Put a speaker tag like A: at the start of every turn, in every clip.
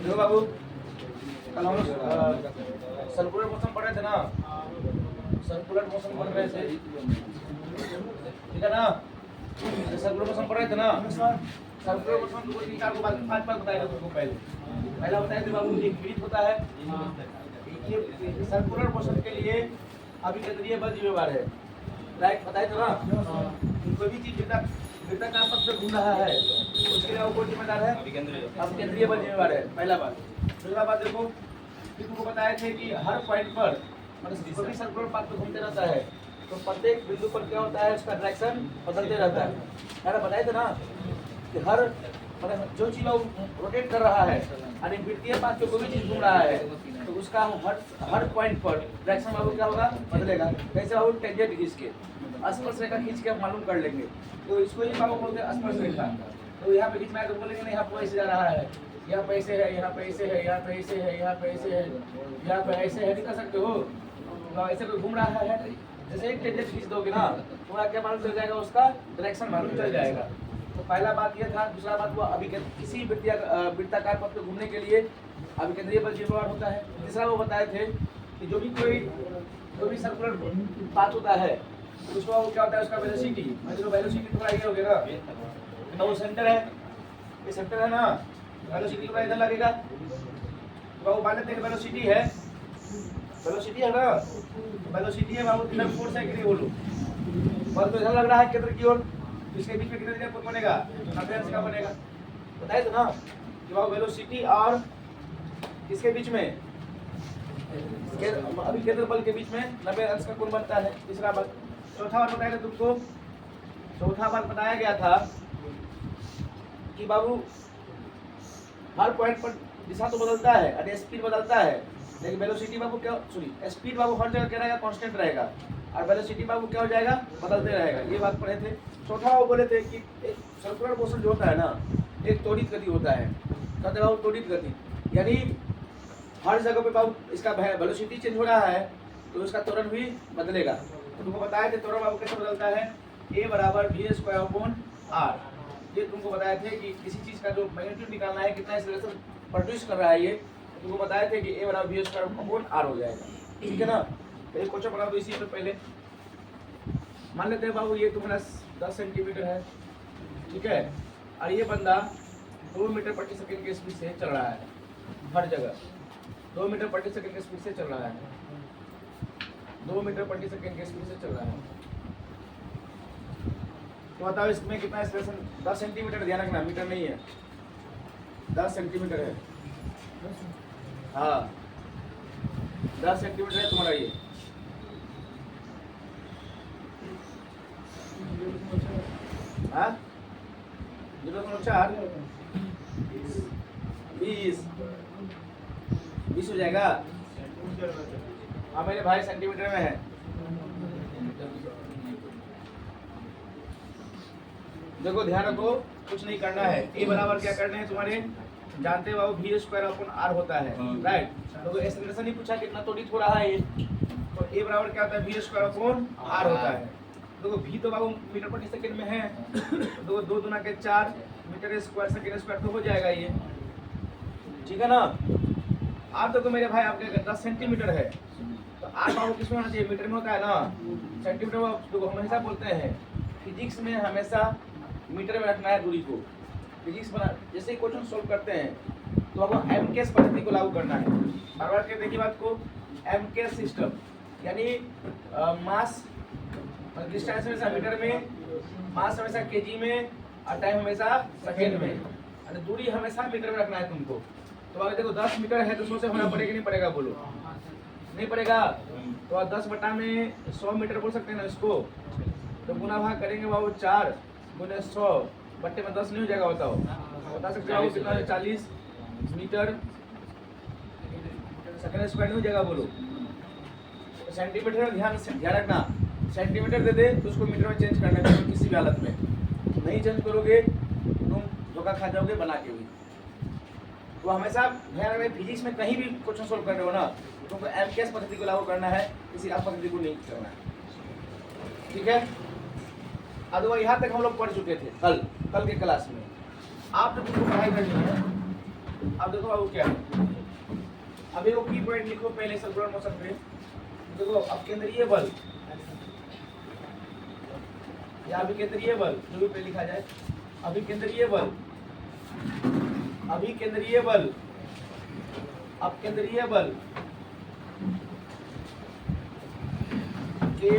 A: देखो बाबू, कल हम लोग सर्कुलर मोशन पढ़ रहे थे ना, सर्कुलर मोशन पढ़ रहे थे, ठीक है ना? सर्कुलर मोशन पढ़ रहे थे ना? सर्कुलर मोशन तुमको 3-4 को बात 5 बार बताएगा तुमको। पहला बताया थे बाबू, एक वृत्त होता है, ये सर्कुलर मोशन के लिए अभिकेंद्रीय बल जिम्मेवार है, राइट? बताए थे ना? कोई भी चीज वृत्ताकार पथ पे घूम रहा है उसके लिए वो कौन जिम्मेदार है? अभिकेंद्रीय बल जिम्मेवार है, पहला बात। दूसरा बात देखो, कि तुमको बताए थे कि हर पॉइंट पर मतलब कोई भी सर्कुलर पाथ पे घूमते रहता है तो प्रत्येक बिंदु पर क्या होता है, उसका डायरेक्शन बदलते रहता है ना? बताए थे ना कि हर मतलब जो चीज वो रोटेट कर रहा है यानी वृत्तीय पाथ पे कोई भी चीज घूम रहा है तो उसका हर पॉइंट पर डायरेक्शन बाबू क्या होगा, बदलेगा। कैसे बाबू? टेंजेंट खींच के, स्पर्श रेखा खींच के हम मालूम कर लेंगे। तो इसको ही बाबू बोलते हैं स्पर्श रेखा। तो यहाँ पे बीच में आकर बोलेंगे नहीं, यहाँ पे ऐसे जा रहा है, यहाँ पे ऐसे है, यहाँ पे ऐसे है, यहाँ पे ऐसे है, यहाँ पे ऐसे है, यहाँ पे ऐसे है, नहीं कर सकते हो? तो ऐसे कोई घूम रहा है, जैसे एक टेंजेंट खींच दोगे ना तो वहाँ क्या मालूम चल जाएगा, उसका डायरेक्शन मालूम चल जाएगा। तो पहला बात ये था। दूसरा बात वो किसी वृत्ताकार पथ पे घूमने के लिए अभिकेंद्रीय बल जिम्मेवार होता है। तीसरा वो बताए थे कि जो भी सर्कुलर पाथ होता है उसका वो क्या होता है, उसका वेलोसिटी। मतलब वेलोसिटी थोड़ा ये हो गया ना, तो वो सेंटर है, ये सेंटर है ना, वेलोसिटी थोड़ा इधर लगेगा तो वो मान लेते हैं वेलोसिटी है, वेलोसिटी है ना, वेलोसिटी है बाबू, कितना फोर्स है कि बोलो, बल तो इधर लग रहा है केंद्र की ओर, इसके बीच में कितना दिया कोण बनेगा, 90 अंश का बनेगा। बताए तो ना कि बाबू वेलोसिटी और किसके बीच में, अभी केंद्र बल के बीच में 90 अंश का कोण बनता है। तीसरा बात। चौथा बात बताया था तुमको, चौथा बात बताया गया था कि बाबू हर पॉइंट पर दिशा तो बदलता है और स्पीड बदलता है, लेकिन वेलोसिटी बाबू क्या, सॉरी स्पीड बाबू हर जगह क्या रहेगा, कांस्टेंट रहेगा, और वेलोसिटी बाबू क्या हो जाएगा, बदलते रहेगा। ये बात पढ़े थे। चौथा वो बोले थे कि एक सर्कुलर मोशन जो होता है ना, एक त्वरित गति होता है। कहते बाबू त्वरित गति यानी हर जगह पे बाबू इसका वेलोसिटी चेंज हो रहा है तो उसका त्वरण भी बदलेगा। तो तुमको बताए थे त्वरण बाबू कैसे बदलता है, a बराबर v²/r। ये तुमको बताए थे कि किसी चीज का जो मैग्नीट्यूड निकालना है, कितना एक्सेलरेशन प्रोड्यूस कर रहा है ये, तुमको बताए थे कि a बराबर v²/r हो जाएगा, ठीक है ना? तो एक क्वेश्चन बना दो इसी पे। पहले मान लेते हैं बाबू ये तुम्हारा 10 सेंटीमीटर है, ठीक है, और ये बंदा 2 मीटर प्रति सेकंड के स्पीड से चल रहा है, हर जगह 2 मीटर प्रति सेकंड के स्पीड से चल रहा है, 2 मीटर प्रति सेकंड के स्पीड से चल रहा है। तो बताओ इसमें कितना एक्सेलरेशन, 10 सेंटीमीटर, ध्यान रखना मीटर नहीं है, 10 सेंटीमीटर है, हाँ 10 सेंटीमीटर है तुम्हारा ये। हाँ 0.4 20 हो जाएगा। हाँ मेरे भाई सेंटीमीटर में है। देखो ध्यान रखो, कुछ नहीं करना है। ए बराबर क्या करना है तुम्हारे, जानते हो v²/r होता है, राइट? तो एक्सेलरेशन ही पूछा कितना त्वरित हो रहा है ये, तो ए बराबर क्या होता है, v²/r होता है। देखो v तो बाबू मीटर प्रति सेकंड में है, तो 2 दूना के 4 मीटर स्क्वायर सेकंड स्क्वायर तो हो जाएगा ये, ठीक है ना? आप तो मेरे भाई आपके 10 सेंटीमीटर है तो आर बाबू किसमें होना चाहिए, मीटर में होता है ना, सेंटीमीटर में देखो हम हमेशा बोलते हैं फिजिक्स में हमेशा मीटर में रखना है दूरी को। फिजिक्स बना जैसे ही क्वेश्चन सोल्व करते हैं तो अब एमकेएस पद्धति को लागू करना है। बार बार के देखिए बात को, एमकेएस सिस्टम यानी मास डिस्टेंस हमेशा मीटर में, मास हमेशा केजी में, और टाइम हमेशा सेकेंड में, और दूरी हमेशा मीटर में रखना है तुमको। तो अगर देखो 10 मीटर है तो 100 से होना पड़ेगा नहीं पड़ेगा, बोलो नहीं पड़ेगा? तो 10 बटा में 100 मीटर बोल सकते हैं ना इसको, तो गुना भाग करेंगे बाबू 4 गुने 100 बट्टे में 10 नहीं हो जाएगा, बताओ बता सकते हो कितना है, 40 मीटर सेकंड स्क्वायर नहीं हो जाएगा, बोलो? तो सेंटीमीटर में ध्यान रखना, सेंटीमीटर दे दे तो उसको मीटर में चेंज करना है किसी भी हालत में, नहीं चेंज करोगे तुम धोखा खा जाओगे बना के भी। तो हमेशा ध्यान रखना, फिजिक्स में कहीं भी क्वेश्चन सोल्व कर रहे हो ना तुमको एमकेएस पद्धति को लागू करना है, किसी और पद्धति को नहीं करना है, ठीक है? अब यहाँ तक हम लोग पढ़ चुके थे कल के क्लास में। आप जब तुमको पढ़ाई करनी है अब देखो बाबू क्या है, अभी वो की पॉइंट लिखो पहले सर्कुलर मोशन पे। देखो अब केंद्रीय बल या अभिकेंद्रीय बल जो भी पे लिखा जाए, अभिकेंद्रीय बल, अभिकेंद्रीय बल, अपकेंद्रीय बल के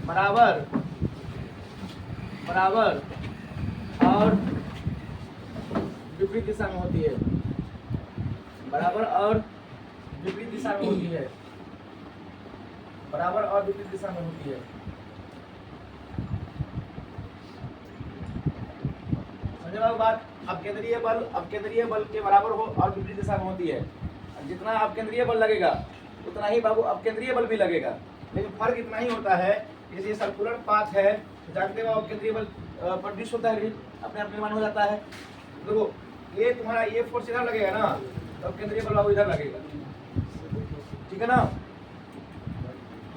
A: बराबर बराबर और विपरीत दिशा में होती है, बराबर और विपरीत दिशा में होती है, बराबर और विपरीत दिशा में होती है। समझे बाबू बात? अपकेंद्रीय बल के बराबर हो और विपरीत दिशा में होती है। जितना अपकेंद्रीय बल लगेगा उतना ही बाबू अपकेंद्रीय बल भी लगेगा, लेकिन फर्क इतना ही होता है, जैसे सर्कुलर पाथ है, जानते हो अपकेंद्रीय बल प्रोड्यूस होता है, अपने आप निर्माण हो जाता है। देखो ये तुम्हारा ये फोर्स इधर लगेगा ना, तो अपकेंद्रीय बल बाबू इधर लगेगा, ठीक है ना।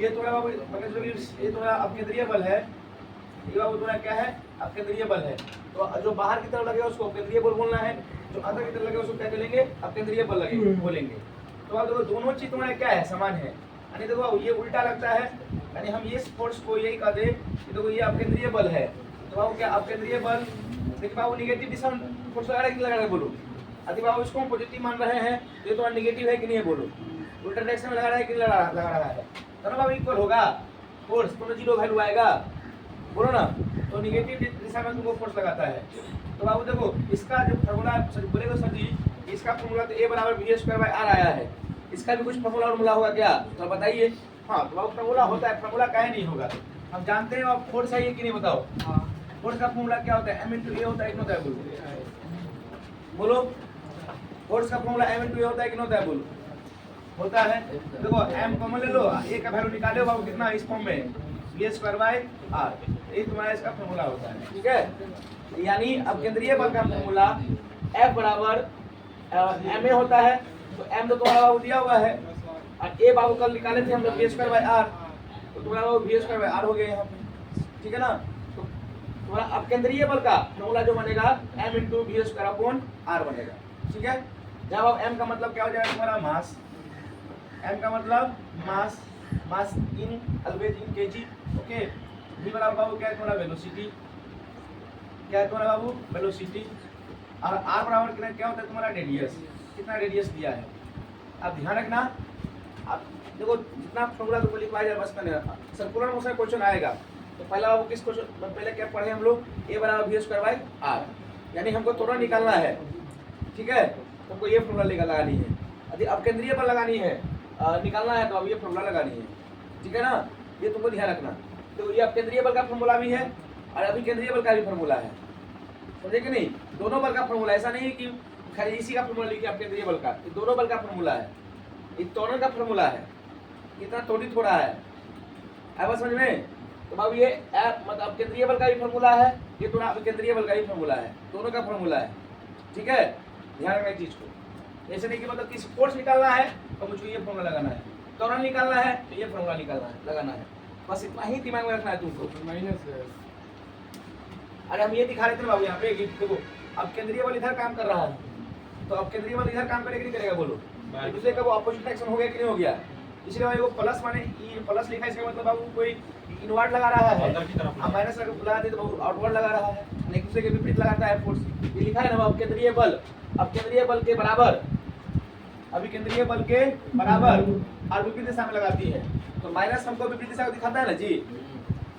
A: ये तुम्हारा बाबू ये तुम्हारा अपकेंद्रीय बल है, ये बाबू तुम्हारा क्या है, अपकेंद्रीय बल है। तो जो बाहर की तरफ लगेगा उसको अपकेंद्रीय बल बोलना है, जो अंदर की तरफ लगेगा उसको क्या बोलेंगे, अपकेंद्रीय बल लगेगा बोलेंगे। तो अब देखो दोनों चीज तुम्हारा क्या है, समान है। यानी देखो ये उल्टा लगता है, यानी हम ये फोर्स को यही कह दे कि देखो ये अपकेंद्रीय बल है, तो बाबू क्या अपकेंद्रीय बल, देखिए बाबू निगेटिव दिशा में फोर्स लगा रहा है कि लगा रहा है, बोलो। यदि बाबू इसको हम पॉजिटिव मान रहे हैं तो ये तुम्हारा निगेटिव है कि नहीं है, बोलो। उल्टा डायरेक्शन में लगा रहा है कि लगा रहा है, तो ना बाबू इक्वल होगा फोर्स, तो जीरो वैल्यू आएगा, बोलो ना। तो निगेटिव दिशा में तुमको फोर्स लगाता है। तो बाबू देखो इसका जो फार्मूला बोलेगा सर जी, इसका फार्मूला तो a बराबर v²/r आया है, इसका भी कुछ फार्मूला होगा क्या, तो बताइए। हाँ तो बाबू फार्मूला होता है, फार्मूला काहे नहीं होगा, हम जानते हैं। अब फोर्स है ये कि नहीं बताओ, फोर्स का फार्मूला क्या होता है, m × a होता है कि नहीं होता है, बोलो। फोर्स का फार्मूला m × a होता है कि नहीं होता है, बोलो। होता है। देखो m कॉमन ले लो, a का वैल्यू निकालो बाबू कितना, इस फॉर्म में v²/r, ये तुम्हारा इसका फार्मूला होता है, ठीक है। यानी अब केंद्रीय बल का फार्मूला F बराबर ma होता है, तो m तो तुम्हारा बाबू दिया हुआ है, और a बाबू कल निकाले थे हम लोग v²/r, तो तुम्हारा बाबू v²/r हो गया यहाँ पे, ठीक है ना। तो तुम्हारा अब केंद्रीय बल का फार्मूला जो बनेगा m × v²/r बनेगा, ठीक है। जब अब m का मतलब क्या हो जाएगा तुम्हारा, मास, m का मतलब mass, mass in always in KG, okay. v बराबर बाबू क्या है तुम्हारा, वेलोसिटी, क्या है तुम्हारा बाबू, वेलोसिटी, और r बराबर क्या होता है तुम्हारा, रेडियस, कितना रेडियस दिया है। अब ध्यान रखना, आप देखो जितना फार्मूला तुमको लिखवाया जाए बस करना। सर्कुलर मोशन क्वेश्चन आएगा तो पहला बाबू किस क्वेश्चन, पहले क्या पढ़े हम लोग, a बराबर v²/r, यानी हमको थोड़ा निकालना है, ठीक है। तुमको ये फार्मूला लगानी है, यदि अपकेंद्रीय बल लगानी है निकालना है तो अब ये फार्मूला लगानी है, ठीक है ना। ये तुमको ध्यान रखना। तो ये अपकेंद्रीय बल का फार्मूला भी है और अभिकेंद्रीय बल का भी फार्मूला है, समझे कि नहीं। दोनों बल का फार्मूला, ऐसा नहीं है कि खाली इसी का फार्मूला लिखिए अपकेंद्रीय बल का, ये दोनों बल का फार्मूला है, ये दोनों का फार्मूला है, इतना थोड़ा है, अब समझ में। तो बाबू ये मतलब अपकेंद्रीय बल का भी फार्मूला है, ये थोड़ा अभिकेंद्रीय बल का भी फार्मूला है, दोनों का फार्मूला है, ठीक है। ध्यान रखना चीज को, ऐसे नहीं कि मतलब किसी फोर्स निकालना है तो मुझको ये फार्मूला लगाना है, त्वरण निकालना है तो ये फार्मूला निकालना है, लगाना है, बस इतना ही दिमाग में रखना है तुमको। माइनस है, अरे हम ये दिखा रहे थे बाबू यहाँ पे कि देखो अब केंद्रीय बल इधर काम कर रहा है, तो अब केंद्रीय बल इधर काम करेगा नहीं करेगा, बोलो। एक दूसरे का वो अपोजिट एक्शन हो गया कि नहीं हो गया, इसलिए भाई वो प्लस माने प्लस लिखा, इसका मतलब बाबू कोई इनवर्ड लगा रहा है, अब माइनस लगा दे तो बाबू आउटवर्ड लगा रहा है, एक दूसरे के विपरीत लगाता है फोर्स। ये लिखा है ना अब केंद्रीय बल, अब केंद्रीय बल के बराबर, अभी केंद्रीय बल के बराबर और विपरीत दिशा में लगाती है, तो माइनस हमको विपरीत दिशा को दिखाता है ना जी,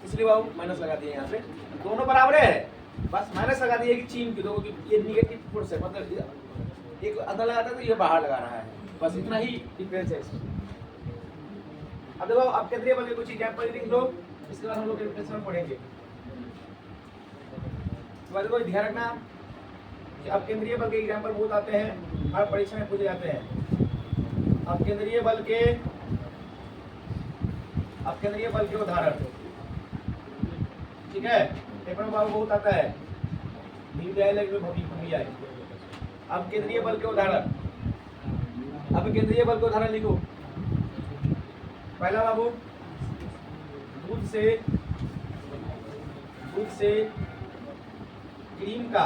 A: इसलिए बाबू माइनस लगा दिए यहाँ पे। दोनों बराबर है, बस माइनस लगा दिए कि चीन की, दोनों की ये निगेटिव फोर्स है, मतलब एक अंदर लगाता है तो ये बाहर लगा रहा है, बस इतना ही डिफरेंस है इसमें। अब देखो अब केंद्रीय बल के कुछ एग्जांपल लिख लो, इसके बाद हम लोग डिफरेंस में पढ़ेंगे। तो देखो ध्यान रखना कि अब केंद्रीय बल के एग्जांपल बहुत आते हैं, हर परीक्षा में पूछे जाते हैं। अब केंद्रीय बल के उदाहरण, ठीक है, पेपर में बाबू बहुत आता है, भूमि आए। अब केंद्रीय बल के उदाहरण, अब केंद्रीय बल के उदाहरण लिखो। पहला बाबू दूध से क्रीम का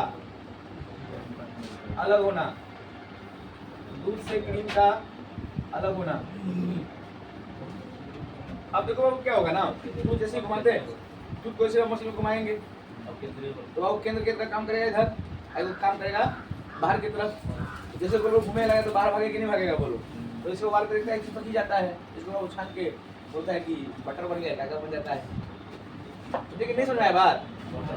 A: अलग होना, दूध से क्रीम का अलग होना। अब देखो बाबू क्या होगा ना, दूध जैसे ही घुमाते हैं, दूध को ऐसे मशीन में घुमाएंगे तो बाबू केंद्र की तरफ काम करेगा, इधर और काम करेगा बाहर की तरफ। जैसे बोलो घूमे लगे तो बाहर भागेगा कि नहीं भागेगा बोलो, तो इसको बाहर करेगा एक पकी जाता है, इसको बाबू छान के बोलता है कि बटर बन गया, क्या बन जाता है। तो देखिए नहीं समझ में आया बात।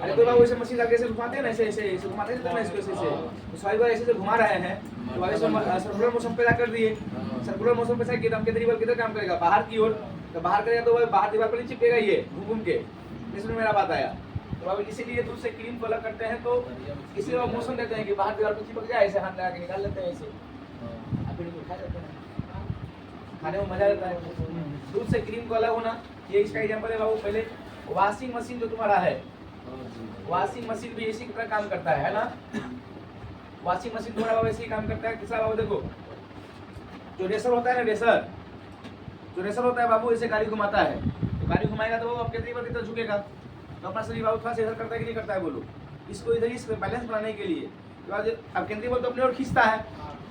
A: अरे कोई बाबू ऐसे मशीन लगे ऐसे घुमाते हैं ना, ऐसे ऐसे ऐसे घुमाते हैं ना, इसको ऐसे ऐसे तो सारी बार ऐसे घुमा रहे हैं तो आगे से सर्कुलर मोशन पैदा कर दिए। सर्कुलर मोशन पैदा किया तो हम केंद्रीय बल किधर काम करेगा, बाहर की ओर। तो बाहर करेगा तो बाहर दीवार पर नहीं चिपकेगा ये घूम घूम के। इसमें मेरा बात आया। तो अब इसीलिए दूध से क्रीम को अलग करते हैं तो इसलिए वो मोशन देते हैं कि बाहर दीवार पर चिपक जाए, ऐसे हाथ लगा के निकाल लेते हैं ऐसे, फिर इनको खा जाते हैं, खाने में मजा आता है। दूध से क्रीम को अलग होना, ये इसका एग्जांपल है बाबू। पहले वॉशिंग मशीन जो तुम्हारा है, वॉशिंग मशीन भी इसी की तरह काम करता है ना। वॉशिंग मशीन तुम्हारा बाबू ऐसे ही काम करता है। किसका बाबू देखो, जो रेसर होता है ना, रेसर जो रेसर होता है बाबू, ऐसे गाड़ी घुमाता है तो गाड़ी घुमाएगा तो वो अब केंद्रीय बल की तरफ झुकेगा, तो अपना शरीर बाबू थोड़ा सा इधर करता है कि नहीं करता है बोलो, इसको इधर इस बैलेंस बनाने के लिए। तो अब केंद्रीय बल तो अपनी ओर खींचता है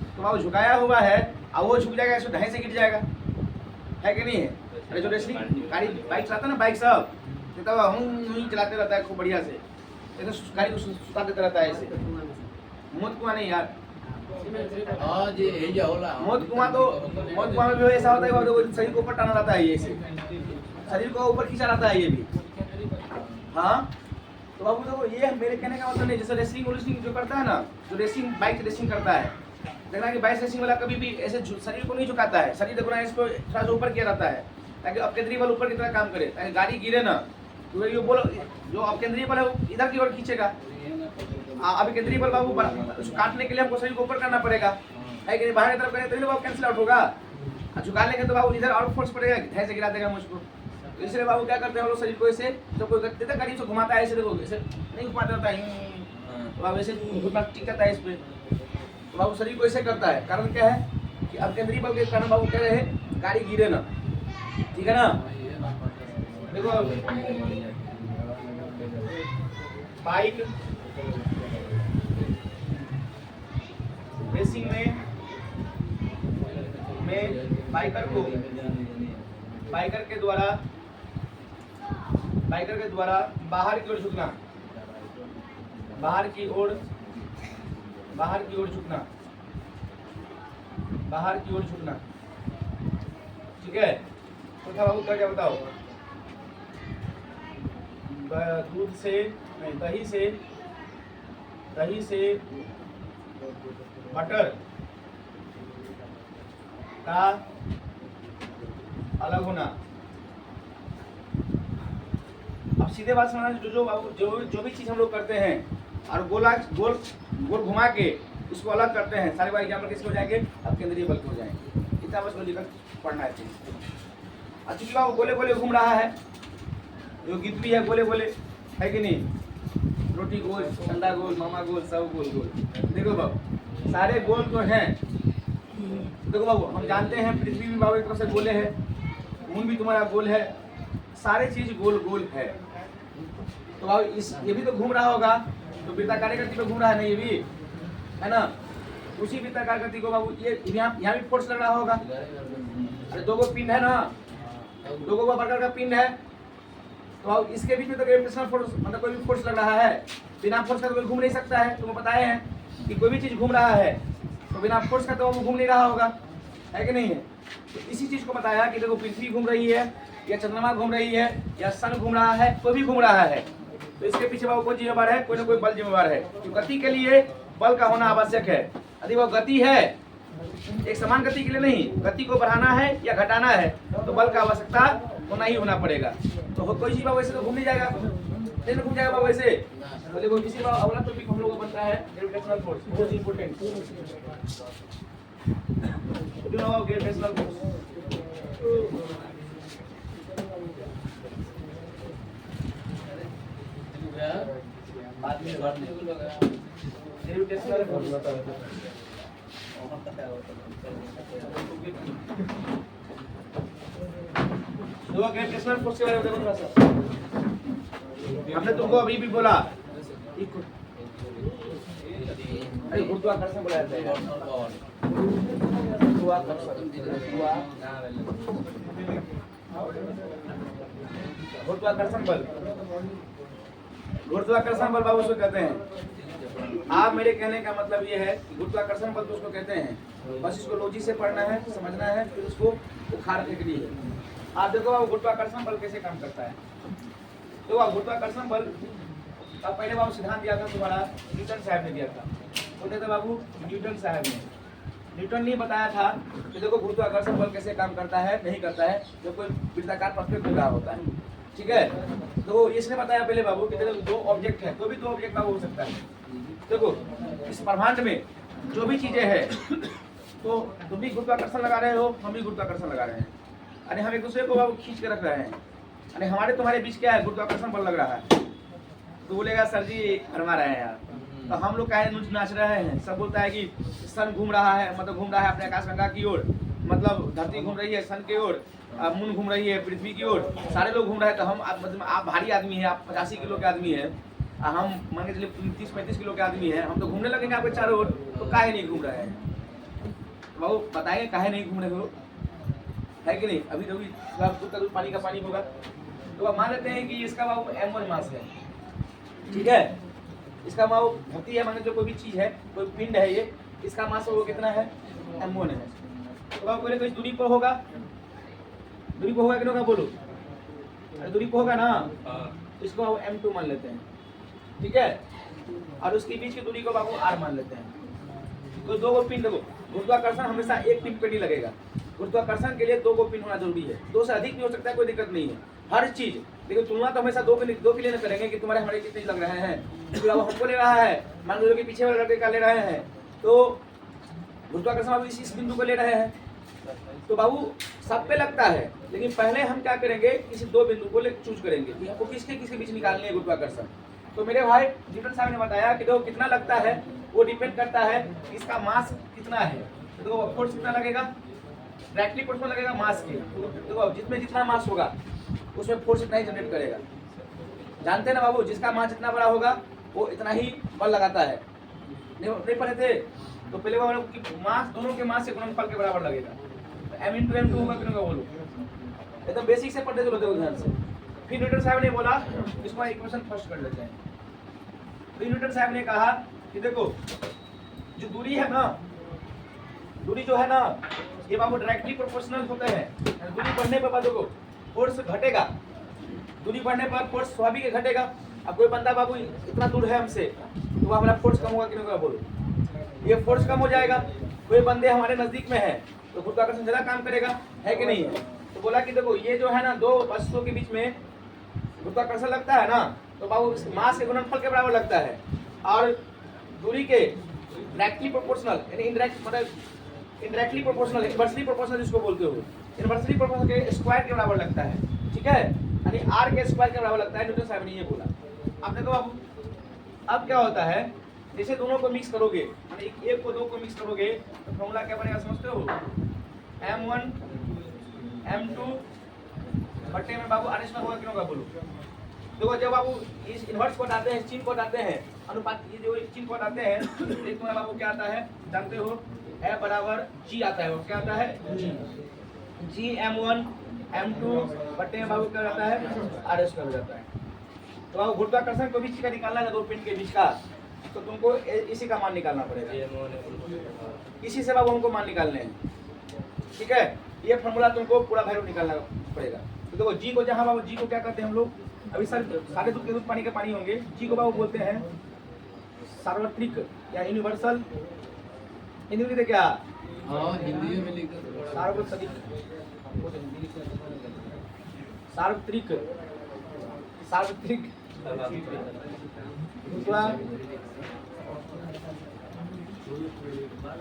A: तो बाबू झुकाया हुआ है, अब वो झुक जाएगा, ऐसे ढाई से गिर जाएगा, है कि नहीं है। अरे जो रेसलिंग गाड़ी बाइक चलाता है ना, बाइक सब तो हम चलाते रहता है खूब बढ़िया से, ऐसे गाड़ी को सुता देता रहता है ऐसे। मौत कुआं नहीं यार, मौत कुआं में भी ऐसा होता है, तो शरीर को ऊपर टाना रहता है, ये ऐसे शरीर को ऊपर खींचा रहता है ये भी। हाँ तो बाबू देखो, ये मेरे कहने का मतलब नहीं, जैसे रेसिंग जो करता है ना, जो रेसिंग बाइक रेसिंग करता है, देखना कि बाइक रेसिंग वाला कभी भी ऐसे शरीर को नहीं झुकाता है, शरीर देखो ना इसको थोड़ा सा ऊपर किया रहता है ताकि अब केंद्रीय बल ऊपर की तरह काम करे, ताकि गाड़ी गिरे ना। तो ये बोलो जो अब केंद्रीय बल है वो इधर की ओर खींचेगा। अभी केंद्रीय बल बाबू काटने के लिए हमको शरीर को ऊपर करना पड़ेगा, है कि नहीं। बाहर की तरफ करें तो बाबू कैंसिल आउट होगा, झुका लेंगे तो बाबू इधर और फोर्स पड़ेगा, ढाई से गिरा देगा मुझको। तो इसलिए बाबू क्या करते हैं हम लोग शरीर को ऐसे, जो कोई देता गाड़ी से घुमाता है ऐसे, देखो ऐसे नहीं घुमाता रहता है, तो बाबू ऐसे घुटना टिक जाता है इस पे, तो बाबू शरीर को ऐसे करता है। कारण क्या है कि अब केंद्रीय बल के कारण बाबू कह रहे हैं गाड़ी गिरे ना, ठीक है ना। देखो बाइक रेसिंग में बाइकर के द्वारा बाहर की ओर झुकना, बाहर की ओर झुकना, ठीक है। तो था बाबू क्या बताओ, दूध से नहीं, दही से बटर का अलग होना। अब सीधे बात समझना, जो भी चीज हम लोग करते हैं और गोल घुमा के इसको अलग करते हैं, सारी बार एग्जाम्पल किसके हो जाएंगे, अब केंद्रीय बल के हो जाएंगे। इतना बस लिखकर पढ़ना है। अच्छा वो गोले गोले घूम रहा है, जो गीत भी है गोले गोले, है कि नहीं। रोटी गोल, अंडा गोल, मामा गोल, सब गोल गोल। देखो बाबू सारे गोल तो हैं। देखो बाबू हम जानते हैं पृथ्वी भी बाबू एक तरफ से गोले है, मून भी तुम्हारा गोल है, सारे चीज गोल गोल है। तो बाबू ये भी तो घूम रहा होगा, तो वृत्ताकार गति पे घूम रहा है ना, ये भी है ना। उसी वृत्ताकार गति को बाबू ये यहाँ भी फोर्स लग रहा होगा। अरे दो गो पिंड है ना, दो गो प्रकार का पिंड है, तो अब इसके बीच में तो ग्रेविटेशनल फोर्स मतलब कोई भी फोर्स लग रहा है। बिना फोर्स का तो कोई घूम नहीं सकता है। तुम्हें बताए हैं कि कोई भी चीज घूम रहा है तो बिना फोर्स का तो वो घूम नहीं रहा होगा, है कि नहीं है। तो इसी चीज को बताया कि देखो पृथ्वी घूम रही है, या चंद्रमा घूम रही है, या सन घूम रहा है, कोई भी घूम रहा है, तो इसके पीछे वो कौन जिम्मेवार है, कोई ना कोई बल जिम्मेवार है। तो गति के लिए बल का होना आवश्यक है। यदि वो गति है, एक समान गति के लिए नहीं, गति को बढ़ाना है या घटाना है, तो बल का आवश्यकता होना ही होना पड़ेगा। तो कोई चीज वैसे तो घूम नहीं जाएगा, नहीं घूम जाएगा वैसे। तो देखो किसी का अगला टॉपिक हम लोगों को बनता है ग्रेविटेशनल फोर्स, बहुत important. Do know about gravitational force. बाद में ग्रेविटेशनल फोर्स दो ग्रेविटेशनल फोर्स के बारे में देखो थोड़ा सा। हमने तुमको अभी भी बोला, अरे गुरुत्वाकर्षण बोला जाता है। गुरुत्वाकर्षण बल, गुरुत्वाकर्षण बल बाबू उसको कहते हैं। आप मेरे कहने का मतलब ये है कि गुरुत्वाकर्षण बल तो उसको कहते हैं, बस इसको लॉजिक से पढ़ना है, समझना है, फिर उसको उखाड़ फेंकनी है। आप देखो बाबू गुरुत्वाकर्षण बल कैसे काम करता है। तो आप गुरुत्वाकर्षण बल अब पहले बाबू सिद्धांत दिया था तुम्हारा न्यूटन साहब ने दिया था, बोलते थे बाबू न्यूटन साहब ने। न्यूटन ने बताया था कि देखो गुरुत्वाकर्षण बल कैसे काम करता है, नहीं करता है, जब कोई वृत्ताकार पथ पे घूम रहा होता है, ठीक है। तो इसने बताया पहले बाबू कि देखो दो ऑब्जेक्ट है, तो भी दो ऑब्जेक्ट बाबू हो सकता है। देखो इस ब्रह्मांड में जो भी चीजें हैं, तो तुम भी गुरुत्वाकर्षण लगा रहे हो, हम भी गुरुत्वाकर्षण लगा रहे हैं, यानी हम एक दूसरे को बाबू खींच के रख रहे हैं, यानी हमारे तुम्हारे बीच क्या है, गुरुत्वाकर्षण बल लग रहा है। तो बोलेगा सर जी फरमा रहे हैं यार, तो हम लोग काहे नाच रहे हैं। सब बोलता है कि सन घूम रहा है, मतलब घूम रहा है अपने आकाशगंगा की ओर, मतलब धरती घूम रही है सन की ओर, मून घूम रही है पृथ्वी की ओर, सारे लोग घूम रहे हैं। तो हम मतलब आप भारी आदमी है, आप 85 किलो के आदमी है, हम मान के चलिए 30-35 किलो के आदमी है, हम तो घूमने लगेंगे आपके चारों ओर, तो काहे नहीं घूम रहे हैं। बाबू बताएंगे काहे नहीं घूम रहे हो, है कि नहीं। अभी तो पानी का पानी होगा, तो अब मान लेते हैं कि इसका बाबू m1 मास है, ठीक है। इसका बाबू धरती है, मान जो कोई भी चीज है, कोई पिंड है, ये इसका मास वो कितना है, m1 है। तो बाबू पहले तो इस दूरी पर होगा, दूरी पर होगा कि नहीं होगा बोलो, अरे दूरी पर होगा ना, इसको बाबू m2 मान लेते हैं, ठीक है। और उसके बीच की दूरी को बाबू r मान लेते हैं। तो दो गो पिंड, देखो गुरुत्वाकर्षण हमेशा एक पिंड पे नहीं लगेगा, गुरुत्वाकर्षण के लिए दो गो पिंड होना जरूरी है, दो से अधिक भी हो सकता है, कोई दिक्कत नहीं है हर चीज। लेकिन तुलना तो हमेशा दो के लिए न करेंगे कि तुम्हारे हमारे कितने लग रहे हैं, क्योंकि अब हमको ले रहा है, मान लो कि पीछे वाले लड़के का ले रहे हैं, तो गुरुत्वाकर्षण बाबू इस बिंदु को ले रहे हैं, तो बाबू सब पे लगता है। लेकिन पहले हम क्या करेंगे, किसी दो बिंदु को चूज करेंगे कि हमको किसके बीच निकालनी है गुरुत्वाकर्षण। तो मेरे भाई न्यूटन साहब ने बताया कि देखो कितना लगता है, वो डिपेंड करता है इसका मास कितना है। तो देखो फोर्स कितना लगेगा, डायरेक्टली प्रोपोर्शनल लगेगा मास के। देखो जिसमें जितना मास होगा उसमें फोर्स इतना ही जनरेट करेगा, जानते हैं ना बाबू, जिसका मास जितना बड़ा होगा वो इतना ही बल लगाता है। नहीं पढ़े थे तो पहले बाबू कि मास दोनों के मास से गुणनफल के बराबर लगेगा, तो m × m2 होगा कि नहीं होगा बोलो, ये तो बेसिक से पढ़ते चलो, देखो ध्यान से। फिर न्यूटन साहब ने बोला इसको इक्वेशन फर्स्ट कर लेते हैं। तो न्यूटन साहब ने कहा कि देखो जो दूरी है ना, दूरी जो है ना, ये बाबू डायरेक्टली प्रोपोर्शनल होते हैं। दूरी बढ़ने पर देखो फोर्स घटेगा, दूरी बढ़ने पर फोर्स स्वाभाविक घटेगा। अब कोई बंदा बाबू इतना दूर है हमसे, तो हमारा फोर्स कम होगा कि नहीं होगा बोलो, ये फोर्स कम हो जाएगा। कोई बंदे हमारे नजदीक में है तो गुरुत्वाकर्षण ज्यादा काम करेगा, है कि नहीं है। तो बोला कि देखो ये जो है ना, दो वस्तुओं के बीच में गुरुत्वाकर्षण लगता है ना, तो बाबू मास के गुणनफल के बराबर लगता है, और दूरी के डायरेक्टली प्रोपोर्शनल यानी इनडायरेक्टली प्रोपोर्शनल, इनवर्सली प्रोपोर्शनल जिसको बोलते हो, इनवर्सली प्रोपोर्शनल के स्क्वायर के बराबर लगता है, ठीक है, यानी r के स्क्वायर के बराबर लगता है। न्यूटन साहब ने ये बोला। अब देखो बाबू अब क्या होता है, जैसे दोनों को मिक्स करोगे, यानी एक को दो को मिक्स करोगे तो फॉर्मूला क्या बनेगा समझते हो, m1 m2 बट्टे में बाबू r स्क्वायर होगा कि नहीं होगा बोलो। देखो जब बाबू इस इन्वर्स को हटाते हैं, चिन्ह को हटाते हैं, अनुपात ये जो चिन्ह को हटाते हैं, एक तुम्हारा बाबू क्या आता है जानते हो, a बराबर g आता है, वो क्या आता है g m1 m2 बट्टे में बाबू क्या जाता है r स्क्वायर हो जाता है। तो बाबू गुरुत्वाकर्षण को बीच का निकालना है, दो पिंड के बीच का, तो तुमको इसी का मान निकालना पड़ेगा, इसी से बाबू हमको मान निकालने हैं, ठीक है। ये फॉर्मूला तुमको पूरा वैल्यू निकालना पड़ेगा। तो देखो जी को, जहाँ बाबू जी को क्या करते हैं हम लोग, अभी सर सारे दूध के दूध पानी के पानी होंगे, जी को बाबू बोलते हैं सार्वत्रिक या यूनिवर्सल, हिंदी में क्या,
B: हिंदी में लिखा
A: सार्वत्रिक, सार्वत्रिक, सार्वत्रिक, दूसरा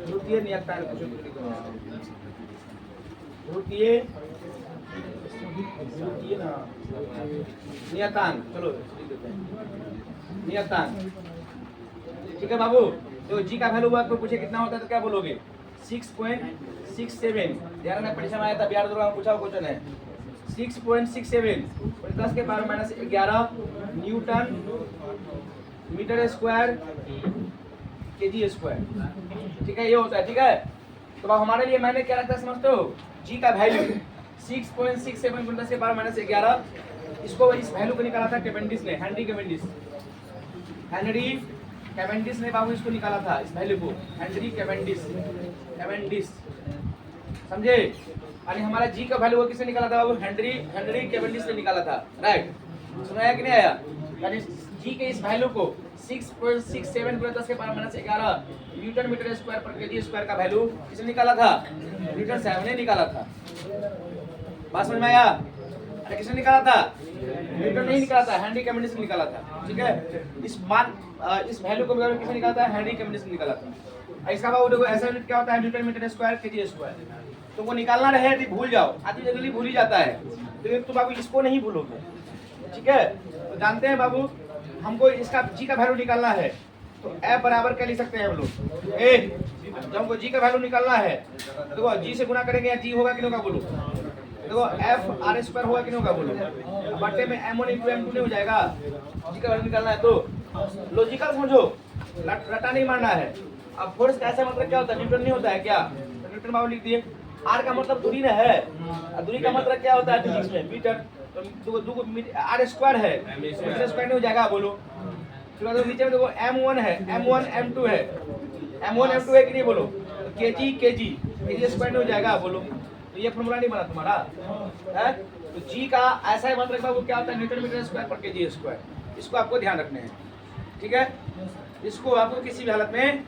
A: द्वितीय नियतांक, द्वितीय ना नियतांक, चलो नियतांक, ठीक है बाबू। तो जी का वैल्यू आपको पूछे कितना होता है तो क्या बोलोगे 6.67, ध्यान में परीक्षा में आया था, बिहार द्वारा पूछा क्वेश्चन है 6.67 10 के power -11 newton metre square KG square, ठीक है, ये होता है, ठीक है। तो अब हमारे लिए मैंने क्या रखा है समझते हो, जी का वैल्यू 6.67 × 10 के पावर -11। इसको इस वैल्यू को निकाला था कैवेंडिश ने, हेनरी कैवेंडिश ने बाबू इसको निकाला था, इस वैल्यू को हेनरी कैवेंडिश समझे। यानी हमारा जी का वैल्यू किसने निकाला था बाबू, हेनरी कैवेंडिश ने निकाला था, राइट। सुनाया कि नहीं आया। यानी जी के इस वैल्यू को 6.67 × 10 के पावर -11 न्यूटन मीटर स्क्वायर पर केजी स्क्वायर का वैल्यू किसने निकाला था, न्यूटन साहब ने निकाला था। बात समझ में आया। अरे किसने निकाला था, न्यूटन नहीं निकाला था, हेनरी कैवेंडिश ने निकाला था, ठीक है। इस वैल्यू को किसने निकाला था, हेनरी कैवेंडिश ने निकाला था। इसका बाबू देखो ऐसा यूनिट क्या होता है, newton metre square KG square. तुमको निकालना रहे तो भूल जाओ, आदमी जल्दी भूल ही जाता है, लेकिन तुम बाबू इसको नहीं भूलोगे, ठीक है। तो जानते हैं बाबू, हमको इसका जी का वैल्यू निकालना है, तो F बराबर क्या लिख सकते हैं हम लोग, ए जब हमको जी का वैल्यू निकालना है, देखो जी से गुना करेंगे, जी होगा कि नहीं होगा बोलो, देखो F r² होगा कि नहीं होगा बोलो, बट्टे में m1 × m2 नहीं हो जाएगा। जी का वैल्यू निकालना है तो लॉजिकल समझो, रटा नहीं मारना है। अब फोर्स का ऐसा मतलब क्या होता है, न्यूटन नहीं होता है क्या, तो न्यूटन बाबू लिख दिए। r का मतलब दूरी ना है, और दूरी का मतलब क्या होता है फिजिक्स में, मीटर। तो r² है, मीटर स्क्वायर नहीं हो जाएगा बोलो। फिर मतलब नीचे में देखो m1 है, m1 m2 है, m1 m2 है कि नहीं बोलो, केजी स्क्वायर नहीं हो जाएगा बोलो। तो ये फॉर्मूला नहीं बना तुम्हारा है। तो जी का ऐसा ही मतलब बाबू क्या होता है, न्यूटन मीटर स्क्वायर पर केजी स्क्वायर। इसको आपको ध्यान रखने हैं, ठीक है। इसको आपको किसी भी हालत में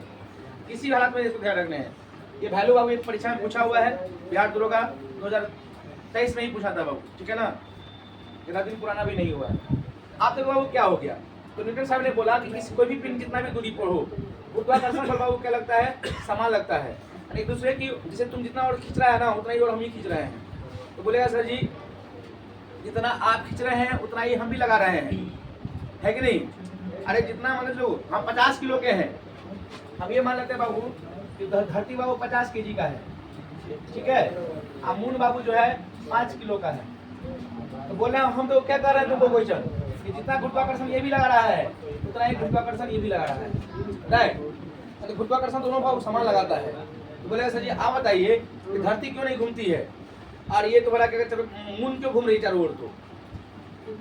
A: इसको ध्यान रखने हैं। ये वैल्यू बाबू एक परीक्षा में पूछा हुआ है, बिहार दरोगा 2023 में ही पूछा था बाबू, ठीक है ना, इतना दिन पुराना भी नहीं हुआ है। आप देखो बाबू क्या हो गया, तो न्यूटन साहब ने बोला कि कोई भी पिन कितना भी दूरी पर हो, गुरुत्वाकर्षण बल बाबू क्या लगता है, समान लगता है। एक दूसरे की, जिसे तुम जितना और खींच रहा है ना, उतना ही और हम ही खींच रहे हैं। तो बोलेगा सर जी जितना आप खींच रहे हैं उतना ही हम भी लगा रहे हैं, है कि नहीं। अरे जितना मतलब जो हम 50 किलो के हैं, हम ये मान लेते हैं बाबू कि धरती बाबू 50 kg का है, ठीक है। अब मून बाबू जो है 5 किलो का है। तो बोल रहे हैं हम तो क्या कर रहे हैं तुमको क्वेश्चन कि जितना गुरुत्वाकर्षण ये भी लगा रहा है उतना ही गुरुत्वाकर्षण ये भी लगा रहा है, राइट। तो गुरुत्वाकर्षण दोनों बाबू समान लगाता है। तो बोले सर जी आप बताइए कि धरती क्यों नहीं घूमती है, और ये तो बड़ा क्या मून क्यों घूम रही है चारों ओर। तो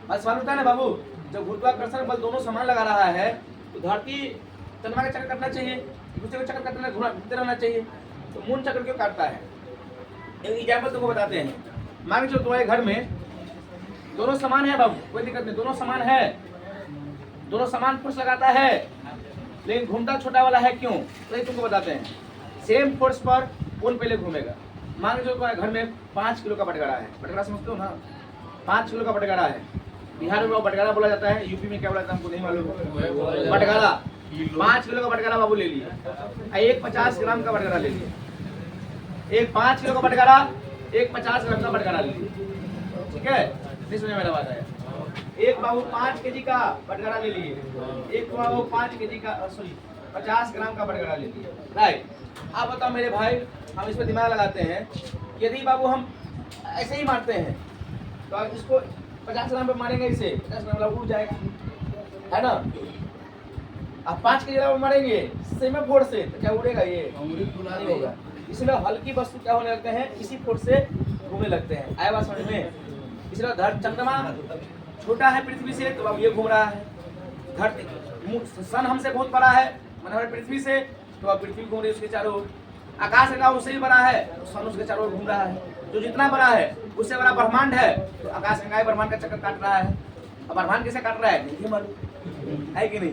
A: बस सवाल उठता है ना बाबू, जब गुरुत्वाकर्षण बल दोनों समान लगा रहा है तो धरती चंद्रमा का चक्कर काटना चाहिए, दूसरे को चक्कर काटना, घूमते रहना चाहिए। तो मून चक्कर क्यों काटता है, एक एग्जाम्पल तुमको बताते हैं। मान के चलो तुम्हारे घर में दोनों समान है बाबू, कोई दिक्कत नहीं, दोनों समान है, दोनों समान फोर्स लगाता है, लेकिन घूमता छोटा वाला है क्यों, तो ये तुमको बताते हैं। सेम फोर्स पर कौन पहले घूमेगा। मान के चलो तुम्हारे घर में 5 किलो का बटगारा है, बटगारा समझते हो ना, 5 किलो का बटगारा है। बिहार में बटगारा बोला जाता है, यूपी में क्या बोला जाता है हमको नहीं मालूम। बटगारा 5 किलो का बटगारा बाबू ले लिए, एक 50 ग्राम का बटगारा ले लिए, एक 5 किलो का बटगारा, एक 50 ग्राम का बटगारा ले लिए, ठीक है। नहीं समझ में मेरा बात है। एक बाबू 5 kg का बटगारा ले लिए, एक बाबू 5 kg का 50 ग्राम का बटगारा ले लिए, राइट। आप बताओ मेरे भाई, हम इस पर दिमाग लगाते हैं, यदि बाबू हम ऐसे ही मारते हैं तो आप इसको 50 ग्राम पे मारेंगे, इसे 50 ग्राम वाला उड़ जाएगा, है ना। आप 5 kg पे मारेंगे सेम फोर्स से तो क्या उड़ेगा, ये नहीं होगा। इसलिए हल्की वस्तु क्या होने लगते हैं, इसी फोर्स से घूमने लगते हैं। आया बात समझ में। इसलिए चंद्रमा छोटा है पृथ्वी से तो अब ये घूम रहा है, धरती सन हमसे बहुत बड़ा है मतलब पृथ्वी से, तो अब पृथ्वी घूम रही है उसके चारों ओर। आकाश का उससे भी बड़ा है तो सन उसके चारों ओर घूम रहा है। जो जितना बड़ा है उससे बड़ा ब्रह्मांड है, तो आकाश गंगा ब्रह्मांड का चक्कर काट रहा है। अब ब्रह्मांड कैसे काट रहा है नहीं मालूम, है कि नहीं।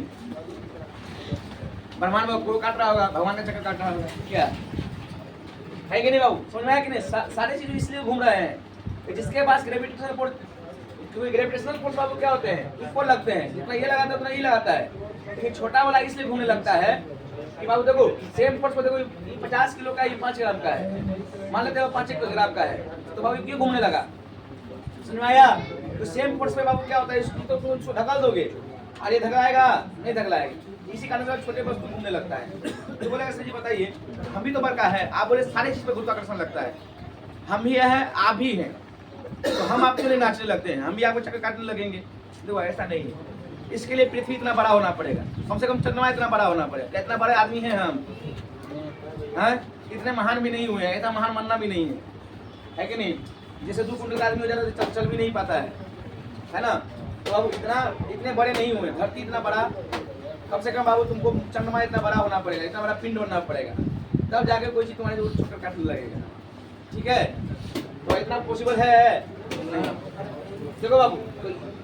A: ब्रह्मांड को काट रहा होगा, भगवान का चक्कर काट रहा होगा, क्या है कि नहीं बाबू, समझ में आया कि नहीं। सारे चीज इसलिए घूम रहे हैं जिसके पास ग्रेविटेशनल फोर्स, क्योंकि ग्रेविटेशनल फोर्स बाबू क्या होते हैं, इक्वल लगते हैं, जितना ये लगाता है उतना ये लगाता है। लेकिन छोटा वाला इसलिए घूमने लगता है कि बाबू देखो सेम फोर्स को देखो, ये 50 किलो का, ये 5 ग्राम का है, मान लेते हो 5 ग्राम का है, तो बाबू क्यों घूमने लगा, समझ में आया। तो सेम फोर्स पे बाबू क्या होता है, इसको तो तुम धकेल दोगे और ये धकलाएगा नहीं धकलाएगा, इसी कारण से छोटे वस्तु घूमने लगता है। तो बोलेगा सर जी बताइए, हम भी तो बड़का है, आप बोले सारी चीज पे गुरुत्वाकर्षण लगता है, हम भी है आप भी हैं, तो हम आपके लिए नाचने लगते हैं, हम भी आपको चक्कर काटने लगेंगे। देखो ऐसा नहीं है, इसके लिए पृथ्वी इतना बड़ा होना पड़ेगा, कम से कम चंद्रमा इतना बड़ा होना पड़ेगा। कितना बड़े आदमी हैं हम, हैं इतने महान भी नहीं हुए हैं, इतना महान मानना भी नहीं है कि नहीं? जैसे 2 कुंटल का आदमी हो जाता है तो चल भी नहीं पाता है ना? तो अब इतने बड़े नहीं हुए, धरती इतना बड़ा, कम से कम बाबू तुमको चंद्रमा इतना बड़ा होना पड़ेगा, इतना बड़ा पिंड होना पड़ेगा, तब जाके कोई चीज तुम्हारे छोटा काटने लगेगा। ठीक है, तो इतना पॉसिबल है नहीं। देखो बाबू,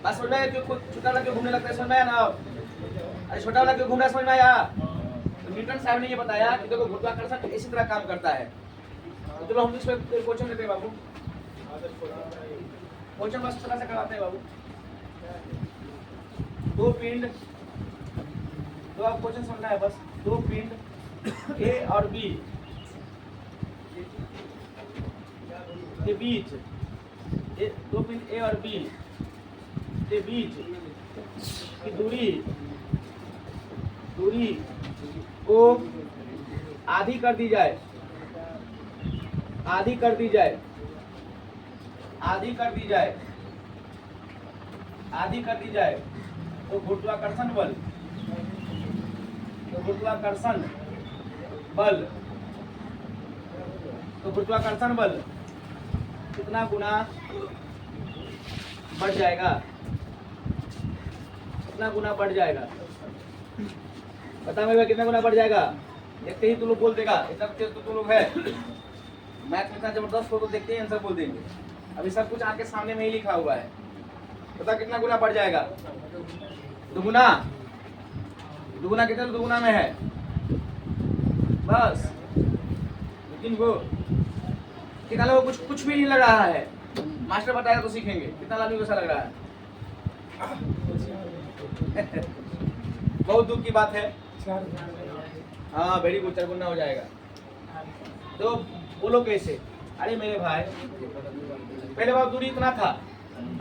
A: बात समझ में आया? क्यों छोटा वाला क्यों घूमने लगता है, समझ में आया ना? अरे छोटा वाला क्यों घूम रहा है, समझ में आया? तो न्यूटन साहब ने ये बताया कि देखो गुरुत्वाकर्षण इसी तरह काम करता है। तो चलो हम इसमें क्वेश्चन लेते हैं बाबू, क्वेश्चन बस थोड़ा सा करवाते हैं बाबू। दो पिंड, तो आप क्वेश्चन समझना है बस। दो पिंड ए और बी के बीच, दो पिंड ए और बी के बीच की दूरी को आधी कर दी जाए, आधी कर दी जाए, आधी कर दी जाए, आधी कर दी जाए, तो गुरुत्वाकर्षण बल, तो गुरुत्वाकर्षण बल, तो गुरुत्वाकर्षण बल कितना गुना बढ़ जाएगा, कितना गुना बढ़ जाएगा? बता मेरे भाई कितना गुना बढ़ जाएगा? देखते ही तू लोग बोल देगा, इतना तेज तो तू लोग है, मैथ में इतना जबरदस्त हो तो देखते ही आंसर बोल देंगे। अभी सब कुछ आपके सामने में ही लिखा हुआ है। पता कितना गुना बढ़ जाएगा? दुगुना। दुगुना कितना? दुगुना में है बस। लेकिन वो कितना लोगों को कुछ भी नहीं लग रहा है, मास्टर बताएगा तो सीखेंगे। कितना लालू कैसा लग रहा है? बहुत दुख की बात है। हाँ वेरी गुड, 4 गुना हो जाएगा। तो बोलो कैसे? अरे मेरे भाई, पहले बार दूरी इतना था,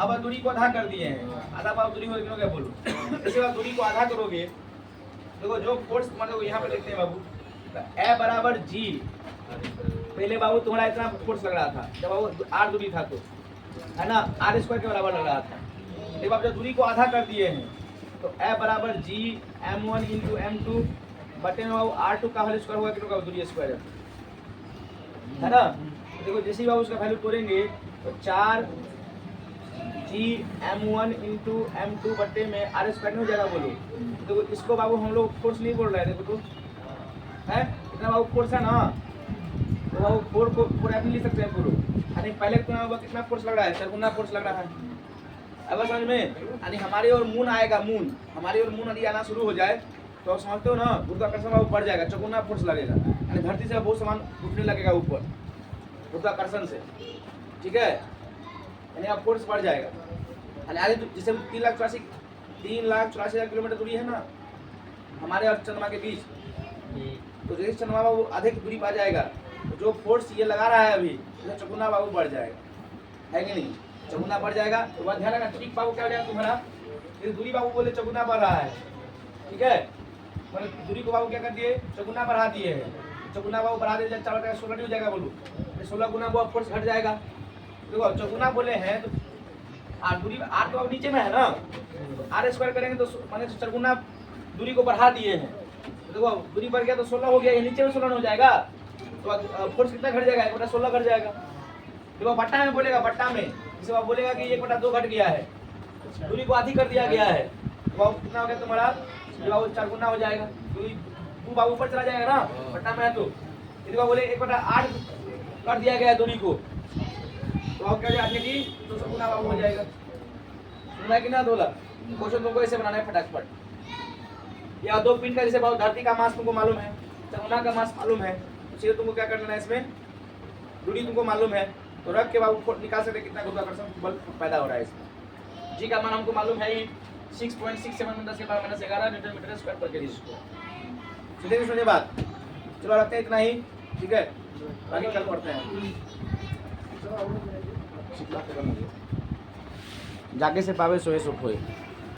A: अब दूरी को आधा कर दिए हैं। आधा बार दूरी हो क्या बोलो? इसके बाद दूरी को आधा करोगे, देखो जो फोर्स मतलब यहाँ पे देखते हैं बाबू, ए बराबर जी। पहले बाबू तुम्हारा इतना फोर्स लग रहा था जब बाबू आर दूरी था, तो है ना, आर स्क्वायर के बराबर लग रहा था। जब आप जब दूरी को आधा कर दिए हैं तो ए बराबर जी m1 इंटू m2 बटे में बाबू r2 का होल स्क्वायर होगा, कितना का दूरी स्क्वायर है ना? देखो जैसे ही बाबू उसका वैल्यू तोड़ेंगे तो 4 जी m1 इंटू m2 बटे में आर स्क्वायर नहीं हो जाएगा बोलो। देखो इसको बाबू हम लोग फोर्स नहीं बोल रहे हैं, देखो तो है इतना बाबू फोर्स है ना, तो बाबू 4 को 4 ऐसे लिख सकते हैं पूरा। यानी पहले तो कितना फोर्स लग रहा है? 4 गुना फोर्स लग रहा है। अब समझ में? यानी हमारी ओर मून आएगा, मून हमारी ओर मून यदि आना शुरू हो जाए तो समझते हो ना, गुरुत्वाकर्षण बाबू बढ़ जाएगा, 4 गुना फोर्स लगेगा। यानी धरती से बहुत सामान उठने लगेगा ऊपर गुरुत्वाकर्षण से। ठीक है, यानी अब फोर्स बढ़ जाएगा। यानी आगे जैसे 3,84,000 किलोमीटर दूरी है ना हमारे और चंद्रमा के बीच, तो जैसे चंद्रमा बाबू आधे की दूरी पर आ जाएगा तो जो फोर्स ये लगा रहा है अभी, तो 4 गुना बाबू बढ़ जाएगा, है कि नहीं? 4 गुना बढ़ जाएगा। तो वह ध्यान रखना, ठीक बाबू क्या हो जाएगा तुम्हारा? ये दूरी बाबू बोले 4 गुना बढ़ रहा है, ठीक है, मतलब दूरी को बाबू क्या कर दिए? 4 गुना बढ़ा दिए हैं। 4 गुना बाबू बढ़ा दिए, 4 का 16 नहीं हो जाएगा बोलू, 16 गुना वो फोर्स घट जाएगा। देखो 4 गुना बोले हैं तो आर दूरी, आर तो अब नीचे में है ना, तो आर स्क्वायर करेंगे तो माने 4 गुना दूरी को बढ़ा दिए हैं। तो देखो दूरी बढ़ गया तो 16 हो गया, ये नीचे में 16 हो जाएगा, तो फोर्स कितना घट जाएगा? 1/16 घट जाएगा। देखो बट्टा में बोलेगा, बट्टा में जैसे आप बोलेगा कि 1/2 घट गया है, दूरी को आधी कर दिया गया है, तो बाबू कितना हो गया तुम्हारा? बाबू 4 गुना हो जाएगा। दूरी 2 बाबू ऊपर चला जाएगा ना, बट्टा में है तो यदि बाबू बोले 1/8 कर दिया गया है दूरी को, तो आप क्या जाएंगे जी? तो 200 गुना बाबू हो जाएगा। सुना कि ना? बोला क्वेश्चन तुमको ऐसे बनाना है फटाफट। या 2 पिंड का जैसे बाबू धरती का मास तुमको मालूम है, चंद्रमा का मास मालूम है, तो तुमको क्या करना है, इसमें दूरी तुमको मालूम है, तो रख के बाबू निकाल सकते कितना गुरुत्वाकर्षण बल पैदा हो रहा है इसमें। जी का मान हमको मालूम है ही 6.67 में 10 के पावर -11 न्यूटन मीटर स्क्वायर पर केजी स्क्वायर। सुनिए बात, चलो रखते हैं इतना ही, ठीक है, आगे कल पढ़ते हैं। जाके से पावे सोए सुख होए।